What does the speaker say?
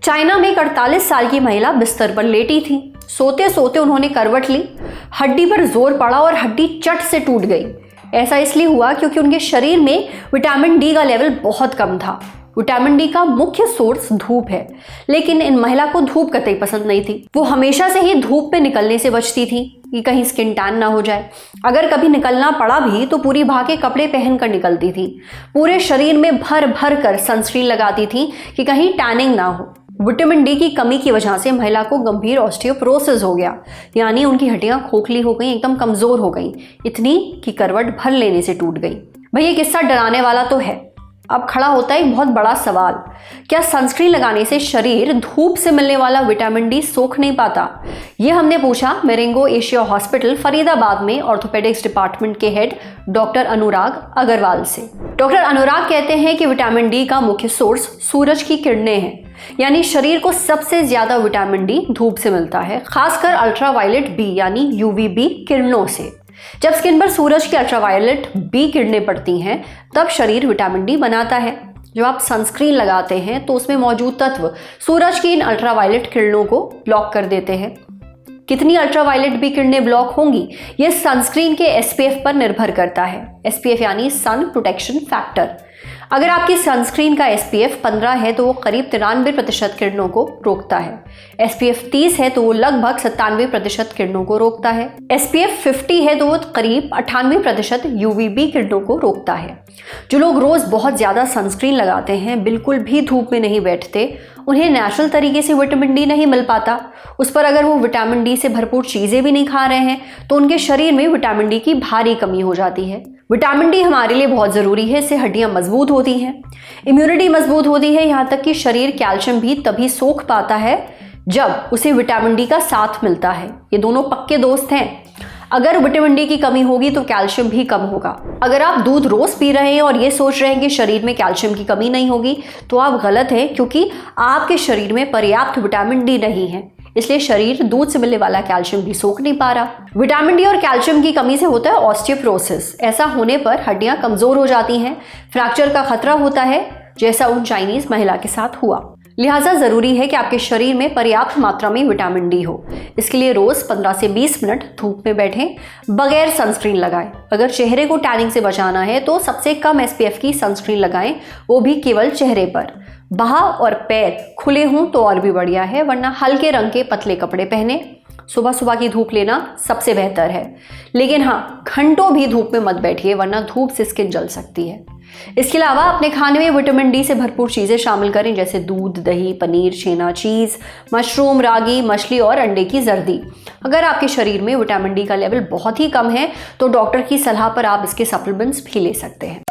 China में एक 48 साल की महिला बिस्तर पर लेटी थी। सोते सोते उन्होंने करवट ली, हड्डी पर जोर पड़ा और हड्डी चट से टूट गई। ऐसा इसलिए हुआ क्योंकि उनके शरीर में विटामिन डी का लेवल बहुत कम था। विटामिन डी का मुख्य सोर्स धूप है, लेकिन इन महिला को धूप कतई पसंद नहीं थी। वो हमेशा से ही धूप में निकलने से बचती थी कि कहीं स्किन टैन ना हो जाए। अगर कभी निकलना पड़ा भी तो पूरी भाके कपड़े पहनकर निकलती थी। पूरे शरीर में भर भर कर सनस्क्रीन लगाती थी कि कहीं टैनिंग ना हो। विटामिन डी की कमी की वजह से महिला को गंभीर ऑस्टियोपोरोसिस हो गया, यानी उनकी हड्डियां खोखली हो गई, एकदम कमजोर हो गई, इतनी कि करवट भर लेने से टूट गई। भाई ये किस्सा डराने वाला तो है। अब खड़ा होता है एक बहुत बड़ा सवाल, क्या सनस्क्रीन लगाने से शरीर धूप से मिलने वाला विटामिन डी सोख नहीं पाता? ये हमने पूछा मेरेंगो एशिया हॉस्पिटल फरीदाबाद में ऑर्थोपेडिक्स डिपार्टमेंट के हेड डॉक्टर अनुराग अग्रवाल से। डॉक्टर अनुराग कहते हैं कि विटामिन डी का मुख्य सोर्स सूरज की किरणें हैं, यानी शरीर को सबसे ज्यादा विटामिन डी धूप से मिलता है, खासकर अल्ट्रावायलेट बी यानी यूवीबी किरणों से। जब स्किन पर सूरज की अल्ट्रावायलेट बी किरणें पड़ती हैं तब शरीर विटामिन डी बनाता है। जब आप सनस्क्रीन लगाते हैं तो उसमें मौजूद तत्व सूरज की इन अल्ट्रावायलेट किरणों को ब्लॉक कर देते हैं। कितनी अल्ट्रावायलेट बी किरणें ब्लॉक होंगी यह सनस्क्रीन के एसपीएफ पर निर्भर करता है। एसपीएफ यानी सन प्रोटेक्शन फैक्टर। अगर आपकी सनस्क्रीन का एसपीएफ 15 है तो वो करीब 93% किरणों को रोकता है। एसपीएफ 30 है तो वो लगभग 97% किरणों को रोकता है। एसपीएफ 50 है तो वो करीब 98% यूवीबी किरणों को रोकता है। जो लोग रोज बहुत ज्यादा सनस्क्रीन लगाते हैं, बिल्कुल भी धूप में नहीं बैठते, उन्हें नेचुरल तरीके से विटामिन डी नहीं मिल पाता। उस पर अगर वो विटामिन डी से भरपूर चीजें भी नहीं खा रहे हैं तो उनके शरीर में विटामिन डी की भारी कमी हो जाती है। विटामिन डी हमारे लिए बहुत ज़रूरी है, इससे हड्डियां मजबूत होती हैं, इम्यूनिटी मजबूत होती है, यहाँ तक कि शरीर कैल्शियम भी तभी सोख पाता है जब उसे विटामिन डी का साथ मिलता है। ये दोनों पक्के दोस्त हैं। अगर विटामिन डी की कमी होगी तो कैल्शियम भी कम होगा। अगर आप दूध रोज पी रहे हैं और ये सोच रहे हैं कि शरीर में कैल्शियम की कमी नहीं होगी तो आप गलत हैं, क्योंकि आपके शरीर में पर्याप्त विटामिन डी नहीं है, इसलिए शरीर दूध से मिलने वाला कैल्शियम भी सोख नहीं पा रहा। विटामिन डी और कैल्शियम की कमी से होता है ऑस्टियोपोरोसिस। ऐसा होने पर हड्डियां कमजोर हो जाती हैं, फ्रैक्चर का खतरा होता है, जैसा उन चाइनीज महिला के साथ हुआ। लिहाजा जरूरी है कि आपके शरीर में पर्याप्त मात्रा में विटामिन डी हो। इसके लिए रोज 15 से 20 मिनट धूप में बैठें, बगैर सनस्क्रीन लगाएं। अगर चेहरे को टैनिंग से बचाना है तो सबसे कम एसपीएफ की सनस्क्रीन लगाएं, वो भी केवल चेहरे पर। बाह और पैर खुले हों तो और भी बढ़िया है, वरना हल्के रंग के पतले कपड़े पहने। सुबह सुबह की धूप लेना सबसे बेहतर है, लेकिन हाँ, घंटों भी धूप में मत बैठिए, वरना धूप से स्किन जल सकती है। इसके अलावा अपने खाने में विटामिन डी से भरपूर चीज़ें शामिल करें, जैसे दूध, दही, पनीर, छेना, चीज़, मशरूम, रागी, मछली और अंडे की जर्दी। अगर आपके शरीर में विटामिन डी का लेवल बहुत ही कम है तो डॉक्टर की सलाह पर आप इसके सप्लीमेंट्स भी ले सकते हैं।